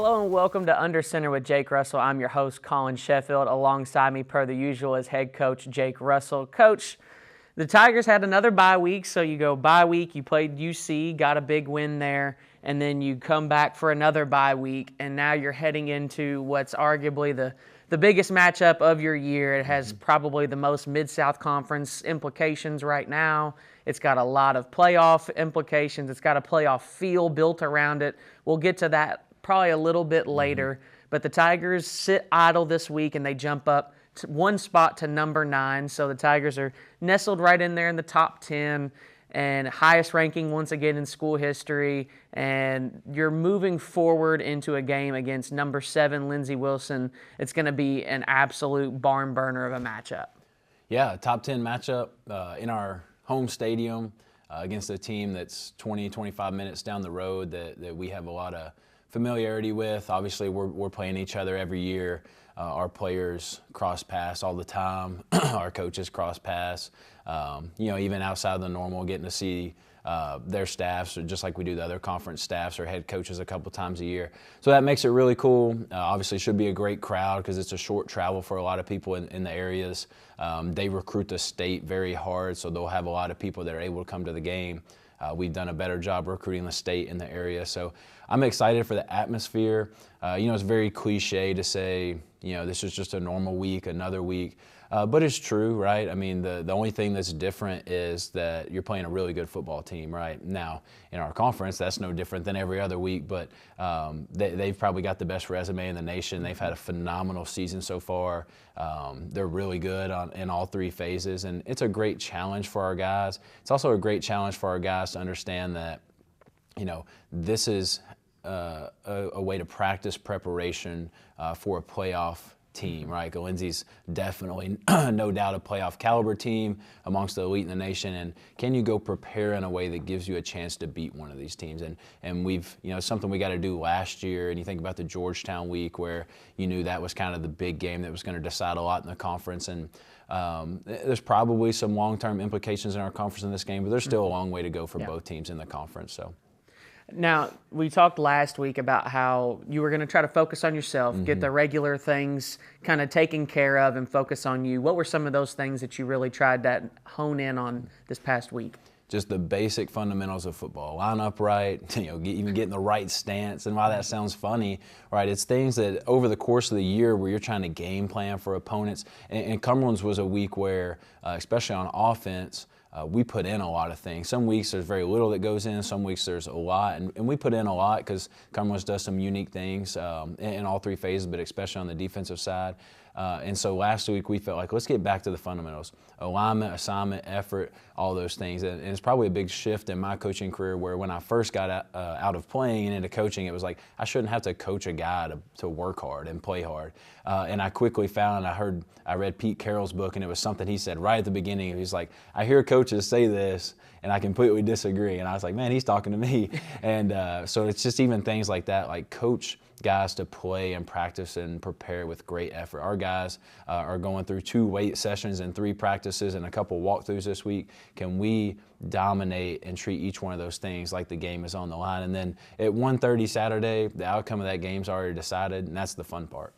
Hello and welcome to Under Center with Jake Russell. I'm your host, Collin Sheffield. Alongside me, per the usual, is head coach Jake Russell. Coach, the Tigers had another bye week, so you go bye week, you played UC, got a big win there, and then you come back for another bye week, and now you're heading into what's arguably the biggest matchup of your year. It has probably the most Mid-South Conference implications right now. It's got a lot of playoff implications. It's got a playoff feel built around it. We'll get to that probably a little bit later, but the Tigers sit idle this week and they jump up one spot to number 9. So the Tigers are nestled right in there in the top 10 and highest ranking once again in school history. And you're moving forward into a game against number 7 Lindsey Wilson. It's going to be an absolute barn burner of a matchup. Yeah, top 10 matchup in our home stadium against a team that's 20, 25 minutes down the road that we have a lot of familiarity with. Obviously, we're playing each other every year. Our players cross paths all the time. Our coaches cross paths. Even outside of the normal, getting to see their staffs, just like we do the other conference staffs or head coaches a couple times a year. So that makes it really cool. Obviously, it should be a great crowd because it's a short travel for a lot of people in the areas. They recruit the state very hard, so they'll have a lot of people that are able to come to the game. We've done a better job recruiting the state in the area. So I'm excited for the atmosphere. It's very cliche to say, this is just a normal week, another week. But it's true, right? I mean, the only thing that's different is that you're playing a really good football team, right? Now, in our conference, that's no different than every other week, but they've probably got the best resume in the nation. They've had a phenomenal season so far. They're really good in all 3 phases, and it's a great challenge for our guys. It's also a great challenge for our guys to understand that, this is a way to practice preparation for a playoff team, right? Lindsey's definitely, no doubt, a playoff caliber team amongst the elite in the nation. And can you go prepare in a way that gives you a chance to beat one of these teams? And we've, something we got to do last year. And you think about the Georgetown week where you knew that was kind of the big game that was going to decide a lot in the conference. And there's probably some long-term implications in our conference in this game, but there's still a long way to go for both teams in the conference. So. Now, we talked last week about how you were going to try to focus on yourself, get the regular things kind of taken care of and focus on you. What were some of those things that you really tried to hone in on this past week? Just the basic fundamentals of football. Line up right, even getting the right stance. And while that sounds funny, right, it's things that over the course of the year where you're trying to game plan for opponents. And Cumberland's was a week where, especially on offense, we put in a lot of things. Some weeks there's very little that goes in. Some weeks there's a lot. And we put in a lot because Cumberland's does some unique things in all 3 phases, but especially on the defensive side. And so last week we felt like, let's get back to the fundamentals. Alignment, assignment, effort, all those things. And it's probably a big shift in my coaching career where when I first got out of playing and into coaching, it was like I shouldn't have to coach a guy to work hard and play hard. And I quickly found, I read Pete Carroll's book, and it was something he said right at the beginning. He's like, I hear coaches say this, and I completely disagree. And I was like, man, he's talking to me. And so it's just even things like that, like coach guys to play and practice and prepare with great effort. Our guys are going through 2 weight sessions and 3 practices and a couple walkthroughs this week. Can we dominate and treat each one of those things like the game is on the line? And then at 1:30 Saturday, the outcome of that game's already decided, and that's the fun part.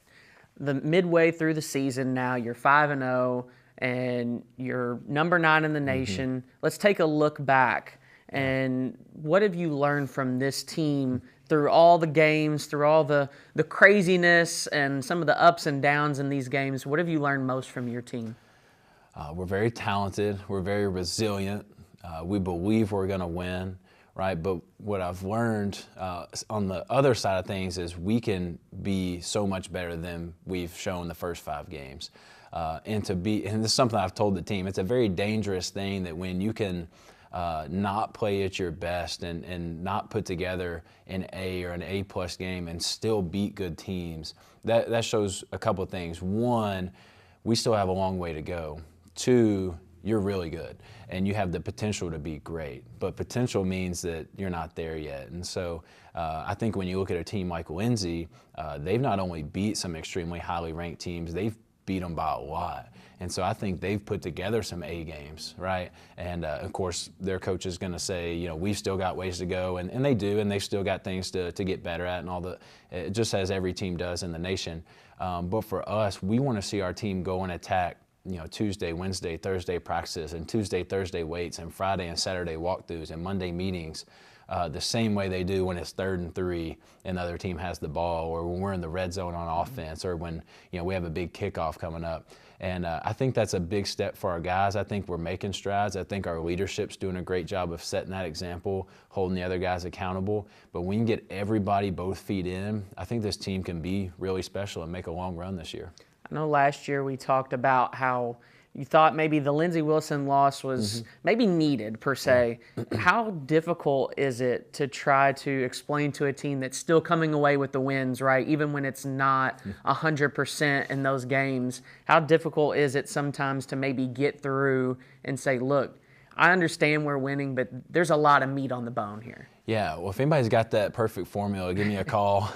The midway through the season now, you're 5-0 and you're number 9 in the nation. Let's take a look back. And what have you learned from this team through all the games, through all the craziness and some of the ups and downs in these games? What have you learned most from your team? We're very talented. We're very resilient. We believe we're going to win, right? But what I've learned on the other side of things is we can be so much better than we've shown the first 5 games. And this is something I've told the team, it's a very dangerous thing that when you can not play at your best and not put together an A or an A+ game and still beat good teams, that shows a couple of things. 1, we still have a long way to go. 2, you're really good and you have the potential to be great, but potential means that you're not there yet. And so I think when you look at a team like Lindsey, they've not only beat some extremely highly ranked teams, they've beat them by a lot. And so I think they've put together some A games, right? And of course, their coach is going to say, we've still got ways to go, and they do, and they've still got things to get better at, and just as every team does in the nation. But for us, we want to see our team go and attack, Tuesday, Wednesday, Thursday practices, and Tuesday, Thursday weights, and Friday and Saturday walkthroughs, and Monday meetings. The same way they do when it's 3rd and 3 and the other team has the ball, or when we're in the red zone on offense, or when we have a big kickoff coming up. And I think that's a big step for our guys. I think we're making strides. I think our leadership's doing a great job of setting that example, holding the other guys accountable. But when you get everybody both feet in, I think this team can be really special and make a long run this year. I know last year we talked about how you thought maybe the Lindsey Wilson loss was maybe needed per se. How difficult is it to try to explain to a team that's still coming away with the wins, right? Even when it's not 100% in those games, how difficult is it sometimes to maybe get through and say, look, I understand we're winning, but there's a lot of meat on the bone here. Yeah, well, if anybody's got that perfect formula, give me a call.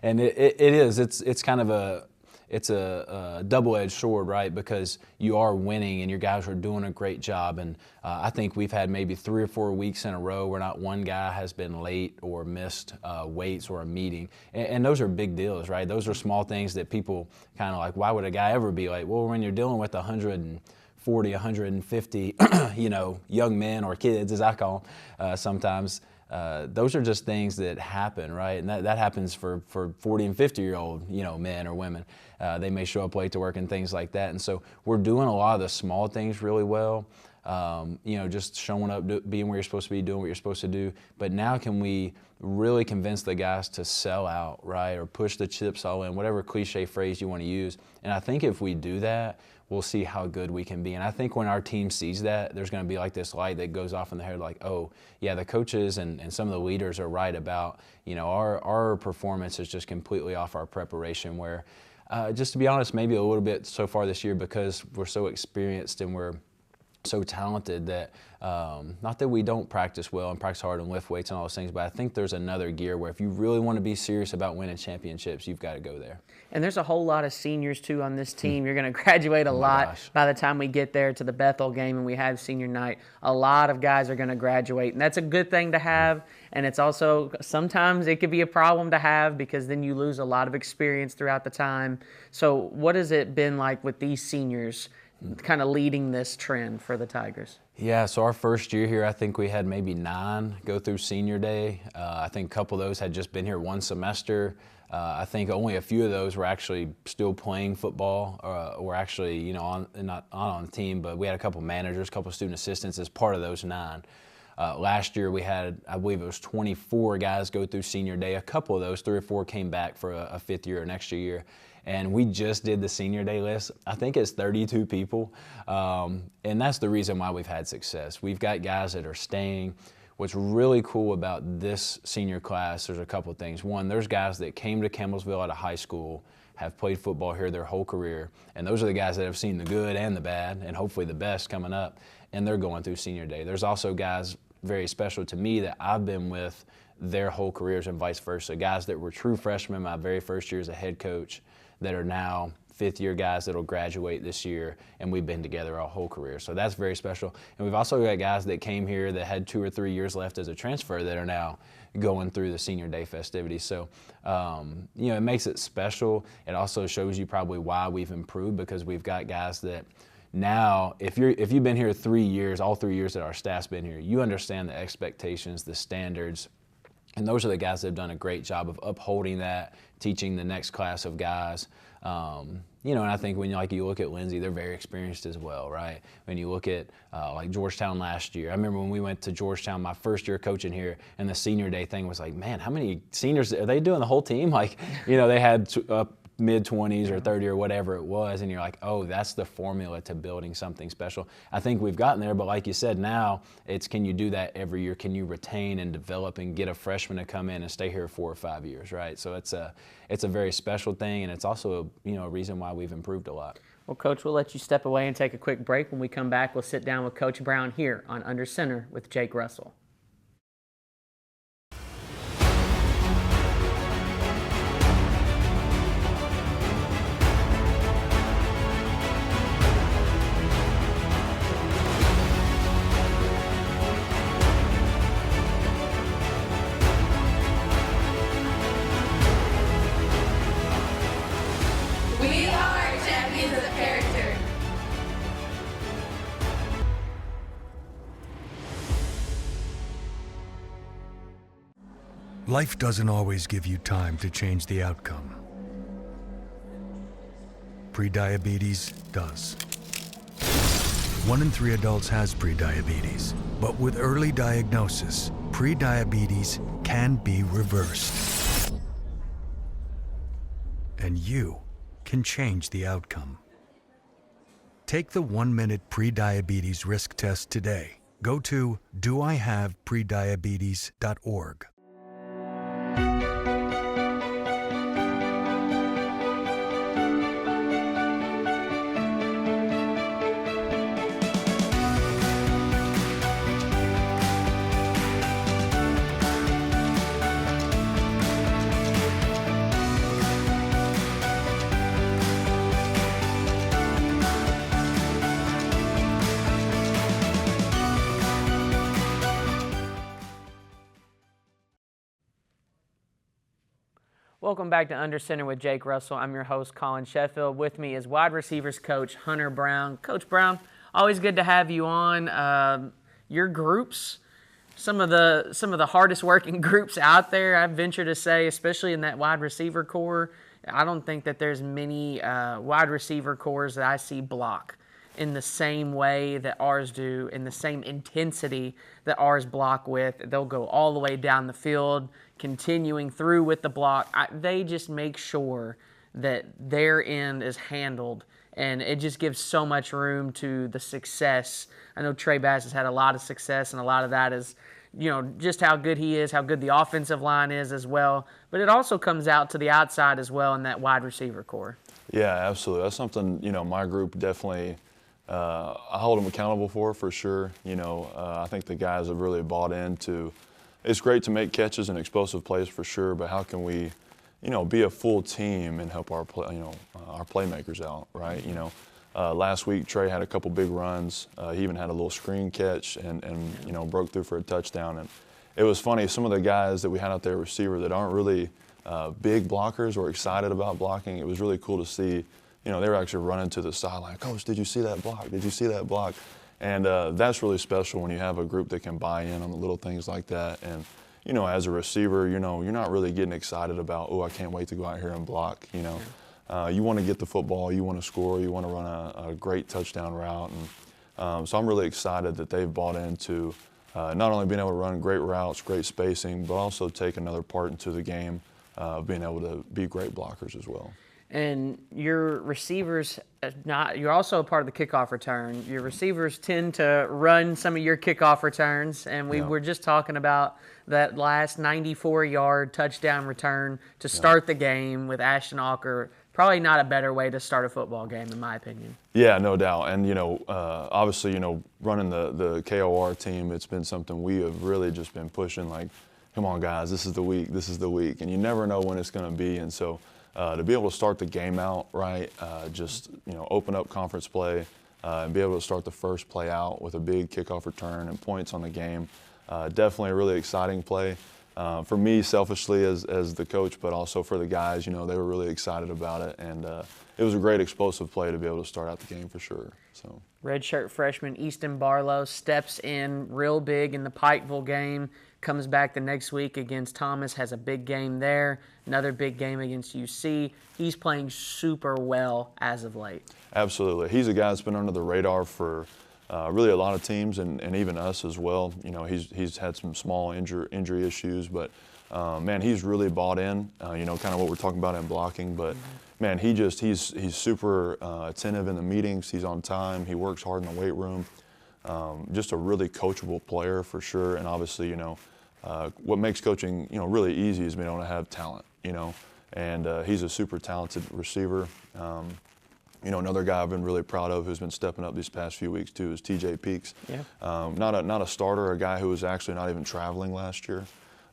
And it's kind of a double-edged sword, right? Because you are winning and your guys are doing a great job. And I think we've had maybe 3 or 4 weeks in a row where not one guy has been late or missed weights or a meeting. And those are big deals, right? Those are small things that people kind of like, why would a guy ever be late? Well, when you're dealing with 140, 150, young men or kids, as I call them, sometimes, those are just things that happen, right? And that happens for 40 and 50-year-old, men or women. They may show up late to work and things like that. And so we're doing a lot of the small things really well, just showing up, being where you're supposed to be, doing what you're supposed to do. But now can we really convince the guys to sell out, right? Or push the chips all in, whatever cliche phrase you want to use. And I think if we do that, we'll see how good we can be. And I think when our team sees that, there's going to be like this light that goes off in the head, like, oh, yeah, the coaches and some of the leaders are right about, our performance is just completely off our preparation, where, just to be honest, maybe a little bit so far this year, because we're so experienced and we're so talented that, not that we don't practice well and practice hard and lift weights and all those things, but I think there's another gear where if you really want to be serious about winning championships, you've got to go there. And there's a whole lot of seniors, too, on this team. You're going to graduate a lot by the time we get there to the Bethel game and we have senior night. A lot of guys are going to graduate, and that's a good thing to have. And it's also, sometimes it could be a problem to have because then you lose a lot of experience throughout the time. So what has it been like with these seniors kind of leading this trend for the Tigers? Yeah, so our first year here, I think we had maybe 9 go through senior day. I think a couple of those had just been here one semester. I think only a few of those were actually still playing football, or actually, not on the team, but we had a couple managers, a couple student assistants as part of those 9. Last year we had, I believe it was 24 guys go through senior day. A couple of those, 3 or 4, came back for a 5th year or an extra year. And we just did the senior day list. I think it's 32 people. And that's the reason why we've had success. We've got guys that are staying. What's really cool about this senior class, there's a couple of things. One, there's guys that came to Campbellsville out of high school, have played football here their whole career. And those are the guys that have seen the good and the bad, and hopefully the best coming up. And they're going through senior day. There's also guys very special to me that I've been with their whole careers and vice versa. Guys that were true freshmen my very first year as a head coach that are now 5th year guys that will graduate this year, and we've been together our whole career. So that's very special. And we've also got guys that came here that had 2 or 3 years left as a transfer that are now going through the senior day festivities. So, it makes it special. It also shows you probably why we've improved, because we've got guys that now, if you've been here 3 years, all 3 years that our staff's been here, you understand the expectations, the standards. And those are the guys that have done a great job of upholding that, teaching the next class of guys. And I think when you look at Lindsey, they're very experienced as well, right? When you look at like Georgetown last year, I remember when we went to Georgetown my first year coaching here, and the senior day thing was like, man, how many seniors are they doing the whole team? Like, they had mid-20s or 30 or whatever it was, and you're like, oh, that's the formula to building something special. I think we've gotten there, but like you said, now it's, can you do that every year? Can you retain and develop and get a freshman to come in and stay here 4 or 5 years, right? So it's a very special thing, and it's also a reason why we've improved a lot. Well, Coach, we'll let you step away and take a quick break. When we come back, we'll sit down with Coach Brown here on Under Center with Jake Russell. Life doesn't always give you time to change the outcome. Prediabetes does. 1 in 3 adults has prediabetes, but with early diagnosis, prediabetes can be reversed. And you can change the outcome. Take the 1-minute prediabetes risk test today. Go to doihaveprediabetes.org. Welcome back to Under Center with Jake Russell. I'm your host, Collin Sheffield. With me is wide receivers coach Hunter Brown. Coach Brown, always good to have you on. Your groups, some of the hardest working groups out there, I venture to say, especially in that wide receiver core. I don't think that there's many wide receiver cores that I see block in the same way that ours do, in the same intensity that ours block with. They'll go all the way down the field, continuing through with the block. They just make sure that their end is handled, and it just gives so much room to the success. I know Trey Bass has had a lot of success, and a lot of that is, just how good he is, how good the offensive line is as well. But it also comes out to the outside as well in that wide receiver core. Yeah, absolutely. That's something, my group definitely I hold them accountable for sure. I think the guys have really bought into. It's great to make catches and explosive plays for sure, but how can we, be a full team and help our our playmakers out, right? Last week Trey had a couple big runs. He even had a little screen catch and broke through for a touchdown. And it was funny. Some of the guys that we had out there, receiver, that aren't really big blockers or excited about blocking. It was really cool to see. They were actually running to the sideline. Coach, did you see that block? Did you see that block? And that's really special when you have a group that can buy in on the little things like that. And, as a receiver, you're not really getting excited about, I can't wait to go out here and block. You want to get the football, you want to score, you want to run a great touchdown route. And so I'm really excited that they've bought into not only being able to run great routes, great spacing, but also take another part into the game, being able to be great blockers as well. And your receivers, you're also a part of the kickoff return. Your receivers tend to run some of your kickoff returns, and we were just talking about that last 94-yard touchdown return to start the game with Ashton Alker. Probably not a better way to start a football game, in my opinion. Yeah, no doubt. And, obviously, running the KOR team, it's been something we have really just been pushing, like, come on, guys, this is the week. And you never know when it's going to be. And so to be able to start the game out, right, open up conference play and be able to start the first play out with a big kickoff return and points on the game, definitely a really exciting play. For me, selfishly as the coach, but also for the guys, they were really excited about it. And it was a great explosive play to be able to start out the game for sure. So redshirt freshman Easton Barlow steps in real big in the Pikeville game. Comes back the next week against Thomas, has a big game there, another big game against UC. He's playing super well as of late. Absolutely. He's a guy that's been under the radar for really a lot of teams and even us as well. He's had some small injury issues, but man, he's really bought in, kind of what we're talking about in blocking. But man, he's super attentive in the meetings. He's on time. He works hard in the weight room. Just a really coachable player for sure. And obviously, what makes coaching, really easy is being able to have talent, and he's a super talented receiver. Another guy I've been really proud of who's been stepping up these past few weeks too is TJ Peaks. Yeah. Not a starter, a guy who was actually not even traveling last year.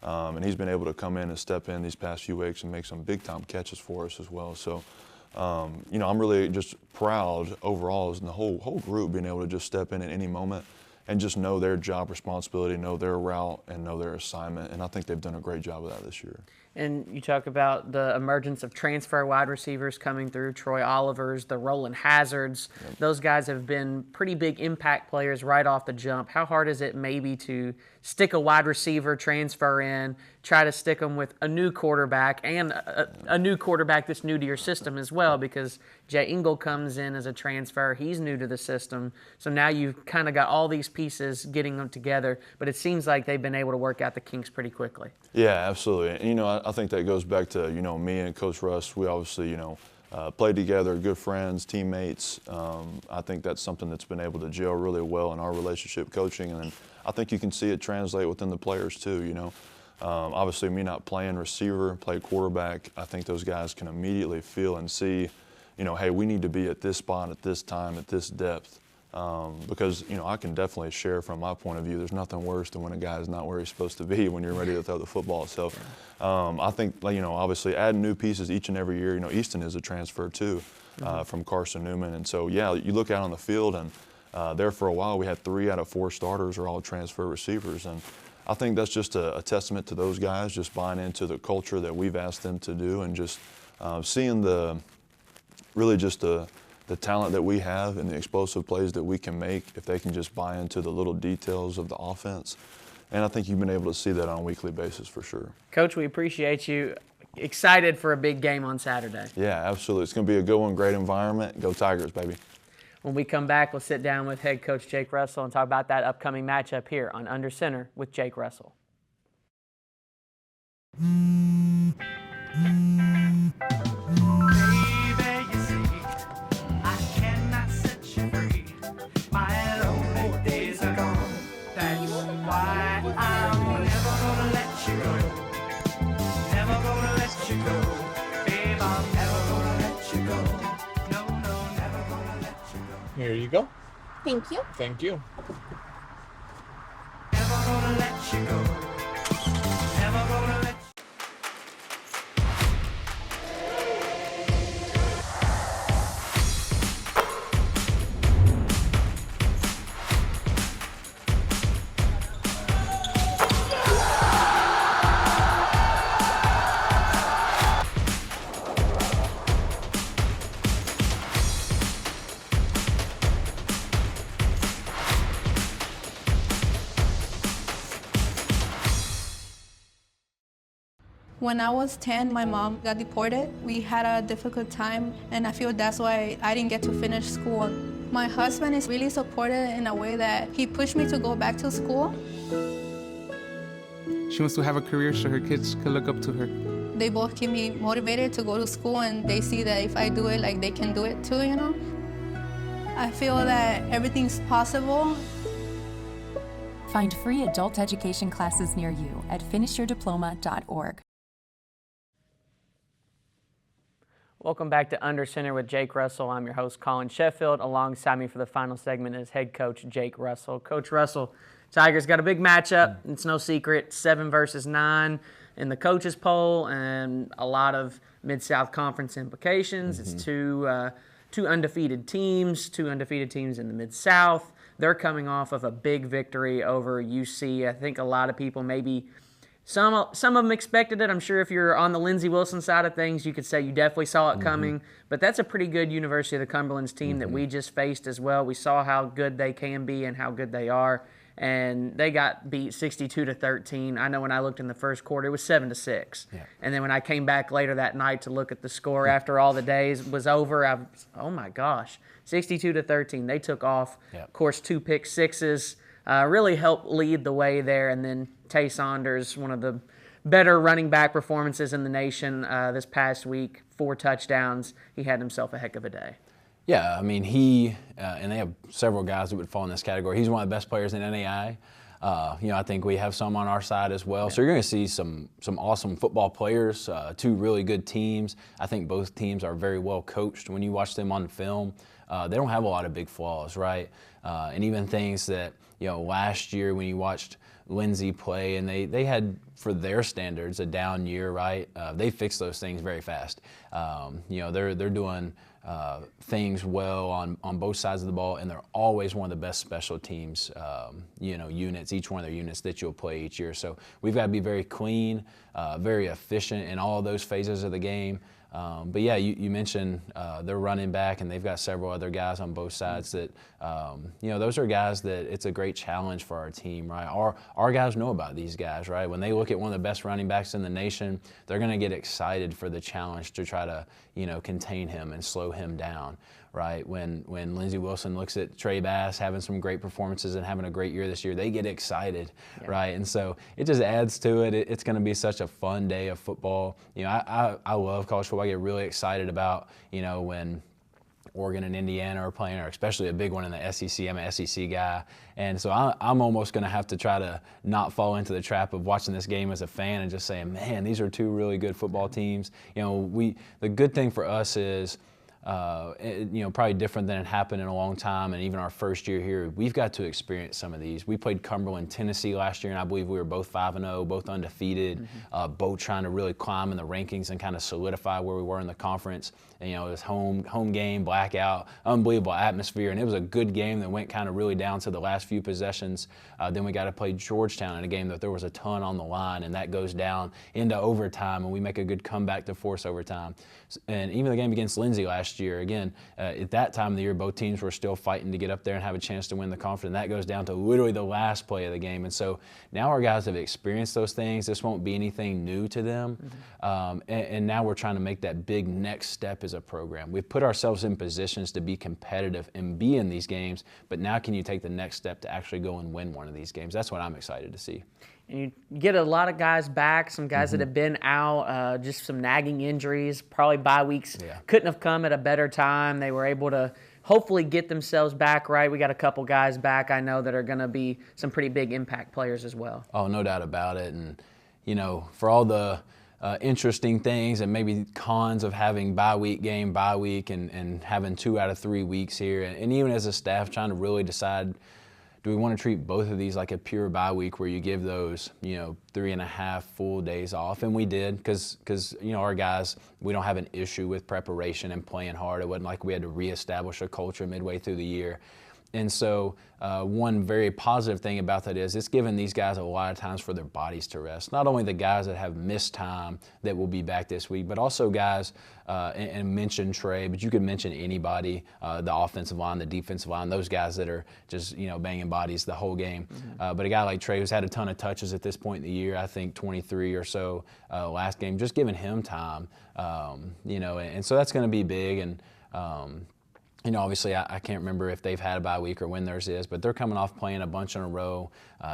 And he's been able to come in and step in these past few weeks and make some big time catches for us as well. So, I'm really just proud overall as the whole group being able to just step in at any moment and just know their job responsibility, know their route, and know their assignment. And I think they've done a great job of that this year. And you talk about the emergence of transfer wide receivers coming through, Troy Olivers, the Roland Hazards. Yep. Those guys have been pretty big impact players right off the jump. How hard is it maybe to stick a wide receiver transfer in try to stick them with a new quarterback and a new quarterback that's new to your system as well, because Jay Engel comes in as a transfer. He's new to the system. So now you've kind of got all these pieces getting them together, but it seems like they've been able to work out the kinks pretty quickly. Yeah, absolutely. And, you know, I think that goes back to, you know, me and Coach Russ. We obviously, you know, played together, good friends, teammates. I think that's something that's been able to gel really well in our relationship coaching, and I think you can see it translate within the players too, you know. Obviously, me not playing receiver, play quarterback, I think those guys can immediately feel and see, you know, hey, we need to be at this spot at this time, at this depth. Because, you know, I can definitely share from my point of view, there's nothing worse than when a guy's not where he's supposed to be when you're ready to throw the football. So I think, you know, obviously adding new pieces each and every year. You know, Easton is a transfer too from Carson Newman. And so, yeah, you look out on the field, and there for a while we had 3 out of 4 starters are all transfer receivers. And I think that's just a testament to those guys just buying into the culture that we've asked them to do, and just seeing the talent that we have and the explosive plays that we can make if they can just buy into the little details of the offense. And I think you've been able to see that on a weekly basis for sure. Coach, we appreciate you. Excited for a big game on Saturday. Yeah, absolutely. It's going to be a good one, great environment. Go Tigers, baby. When we come back, we'll sit down with head coach Jake Russell and talk about that upcoming matchup here on Under Center with Jake Russell. Here you go. Thank you. Thank you. Never gonna let you go. Never gonna let you When I was 10, my mom got deported. We had a difficult time, and I feel that's why I didn't get to finish school. My husband is really supportive in a way that he pushed me to go back to school. She wants to have a career so her kids can look up to her. They both keep me motivated to go to school, and they see that if I do it, like they can do it too, you know? I feel that everything's possible. Find free adult education classes near you at finishyourdiploma.org. Welcome back to Under Center with Jake Russell. I'm your host, Collin Sheffield. Alongside me for the final segment is head coach Jake Russell. Coach Russell, Tigers got a big matchup. It's no secret, 7 versus 9 in the coaches poll, and a lot of Mid-South Conference implications. It's two undefeated teams in the Mid-South. They're coming off of a big victory over UC. I think a lot of people maybe some of them expected it. I'm sure if you're on the Lindsey Wilson side of things, you could say you definitely saw it coming. But that's a pretty good University of the Cumberland's team that we just faced as well. We saw how good they can be and how good they are. And they got beat 62-13. I know when I looked in the first quarter, it was 7-6. Yeah. And then when I came back later that night to look at the score after all the days was over, I was, oh my gosh, 62-13. They took off. Yeah. Of course, 2 pick sixes. Really helped lead the way there. And then Tay Saunders, one of the better running back performances in the nation this past week, 4 touchdowns. He had himself a heck of a day. Yeah, I mean, he and they have several guys that would fall in this category. He's one of the best players in NAIA. I think we have some on our side as well. Yeah. So you're going to see some awesome football players, 2 really good teams. I think both teams are very well coached. When you watch them on film, they don't have a lot of big flaws, right? And even things that, last year when you watched Lindsey play, and they had, for their standards, a down year, right? They fixed those things very fast. They're doing things well on both sides of the ball, and they're always one of the best special teams, units, each one of their units that you'll play each year. So we've got to be very clean, very efficient in all of those phases of the game. But yeah, you mentioned they're running back, and they've got several other guys on both sides that those are guys that it's a great challenge for our team, right? Our guys know about these guys, right? When they look at one of the best running backs in the nation, they're going to get excited for the challenge to try to, contain him and slow him down, right? When Lindsey Wilson looks at Trey Bass having some great performances and having a great year this year, they get excited, right? And so it just adds to it. It's going to be such a fun day of football. I love college football. I get really excited about, when Oregon and Indiana are playing, or especially a big one in the SEC. I'm an SEC guy, and so I'm almost going to have to try to not fall into the trap of watching this game as a fan and just saying, man, these are two really good football teams. The good thing for us is, probably different than it happened in a long time, and even our first year here, we've got to experience some of these. We played Cumberland, Tennessee last year, and I believe we were both 5-0, both undefeated, both trying to really climb in the rankings and kind of solidify where we were in the conference. And, this home game, blackout, unbelievable atmosphere, and it was a good game that went kind of really down to the last few possessions. Then we got to play Georgetown in a game that there was a ton on the line, and that goes down into overtime, and we make a good comeback to force overtime. And even the game against Lindsey last year, again, at that time of the year, both teams were still fighting to get up there and have a chance to win the conference, and that goes down to literally the last play of the game. And so now our guys have experienced those things. This won't be anything new to them. And now we're trying to make that big next step as a program. We've put ourselves in positions to be competitive and be in these games, but now can you take the next step to actually go and win one of these games? That's what I'm excited to see. And you get a lot of guys back, some guys that have been out, just some nagging injuries, probably bye weeks. Couldn't have come at a better time. They were able to hopefully get themselves back right. We got a couple guys back I know that are going to be some pretty big impact players as well. Oh, no doubt about it. And, for all the interesting things and maybe cons of having bye week and having 2 out of 3 weeks here, and even as a staff trying to really decide, do we want to treat both of these like a pure bye week where you give those, 3.5 full days off? And we did because our guys, we don't have an issue with preparation and playing hard. It wasn't like we had to reestablish a culture midway through the year. And so one very positive thing about that is it's given these guys a lot of times for their bodies to rest. Not only the guys that have missed time that will be back this week, but also guys, and mention Trey, but you could mention anybody, the offensive line, the defensive line, those guys that are just, banging bodies the whole game. But a guy like Trey who's had a ton of touches at this point in the year, I think 23 or so last game, just giving him time, and so that's going to be big. And, obviously I can't remember if they've had a bye week or when theirs is, but they're coming off playing a bunch in a row.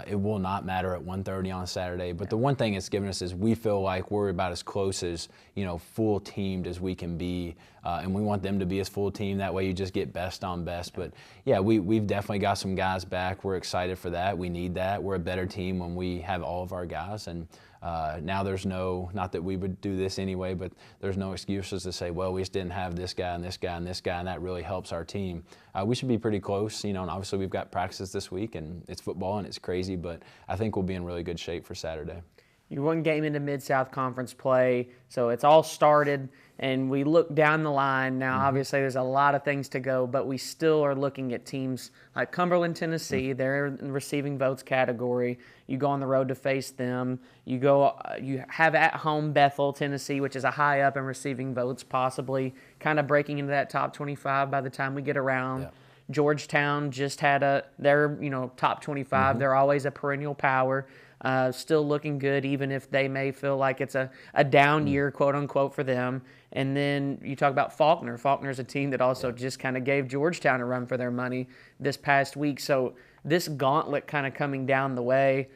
It will not matter at 1:30 on Saturday. But the one thing it's given us is we feel like we're about as close as, full teamed as we can be. And we want them to be as full team. That way you just get best on best. But yeah, we've definitely got some guys back. We're excited for that. We need that. We're a better team when we have all of our guys. And now there's not that we would do this anyway, but there's no excuses to say, well, we just didn't have this guy and this guy and this guy, and that really helps our team. We should be pretty close, and obviously we've got practices this week, and it's football and it's crazy, but I think we'll be in really good shape for Saturday. You're one game into Mid-South Conference play, so it's all started, and we look down the line. Now, obviously, there's a lot of things to go, but we still are looking at teams like Cumberland, Tennessee. They're in the receiving votes category. You go on the road to face them. You have at home Bethel, Tennessee, which is a high up in receiving votes, possibly kind of breaking into that top 25 by the time we get around. Yeah. Georgetown just had their top 25. They're always a perennial power. Still looking good, even if they may feel like it's a down year, quote unquote, for them. And then you talk about Faulkner. Faulkner's a team that also just kind of gave Georgetown a run for their money this past week. So this gauntlet kind of coming down the way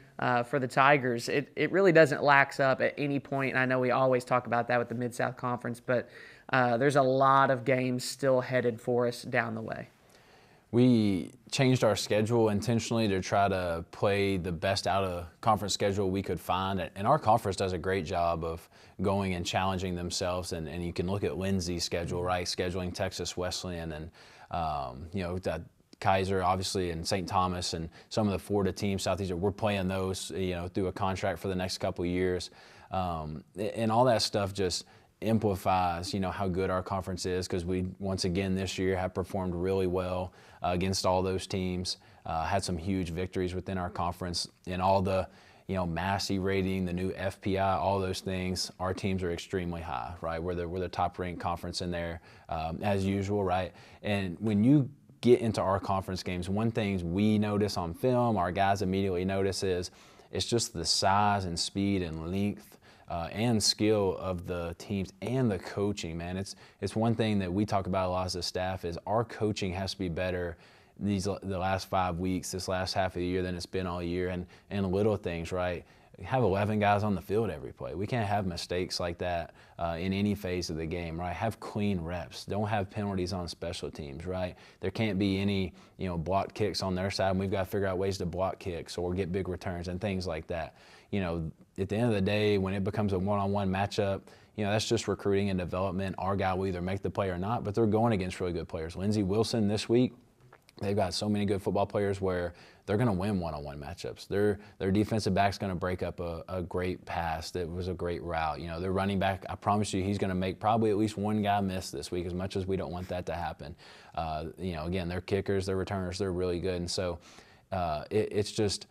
for the Tigers, it really doesn't lax up at any point. And I know we always talk about that with the Mid-South Conference, but there's a lot of games still headed for us down the way. We changed our schedule intentionally to try to play the best out-of-conference schedule we could find. And our conference does a great job of going and challenging themselves. And you can look at Lindsay's schedule, right, scheduling Texas Wesleyan and, that Kaiser, obviously, and St. Thomas and some of the Florida teams, Southeastern. We're playing those, through a contract for the next couple of years. And all that stuff just amplifies, how good our conference is, because we, once again, this year have performed really well against all those teams, had some huge victories within our conference, and all the, Massey rating, the new FPI, all those things, our teams are extremely high, right? We're the top ranked conference in there, as usual, right? And when you get into our conference games, one thing we notice on film, our guys immediately notice is it's just the size and speed and length and skill of the teams and the coaching, man. It's one thing that we talk about a lot as a staff is our coaching has to be better the last 5 weeks, this last half of the year than it's been all year, and little things, right? Have 11 guys on the field every play. We can't have mistakes like that in any phase of the game, right? Have clean reps. Don't have penalties on special teams, right? There can't be any, blocked kicks on their side, and we've got to figure out ways to block kicks or get big returns and things like that. At the end of the day, when it becomes a one-on-one matchup, that's just recruiting and development. Our guy will either make the play or not, but they're going against really good players. Lindsey Wilson this week, they've got so many good football players where they're going to win one-on-one matchups. Their defensive back's going to break up a great pass that was a great route. Their running back, I promise you, he's going to make probably at least one guy miss this week, as much as we don't want that to happen. Again, their kickers, their returners, they're really good. And so it's just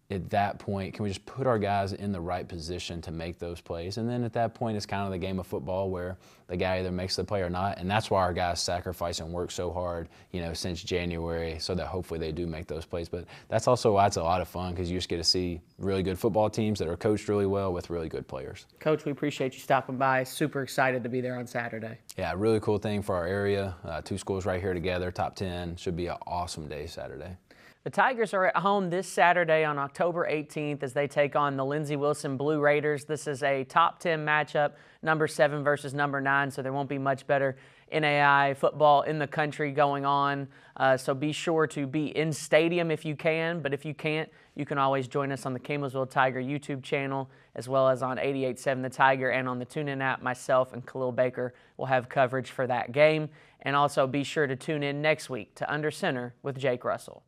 at that point, can we just put our guys in the right position to make those plays? And then at that point, it's kind of the game of football where the guy either makes the play or not. And that's why our guys sacrifice and work so hard, since January, so that hopefully they do make those plays. But that's also why it's a lot of fun, because you just get to see really good football teams that are coached really well with really good players. Coach, we appreciate you stopping by. Super excited to be there on Saturday. Yeah, really cool thing for our area. 2 schools right here together, top 10. Should be an awesome day Saturday. The Tigers are at home this Saturday on October 18th as they take on the Lindsey Wilson Blue Raiders. This is a top 10 matchup, number 7 versus number 9, so there won't be much better NAIA football in the country going on. So be sure to be in stadium if you can, but if you can't, you can always join us on the Campbellsville Tiger YouTube channel, as well as on 88.7 The Tiger and on the TuneIn app. Myself and Khalil Baker will have coverage for that game. And also be sure to tune in next week to Under Center with Jake Russell.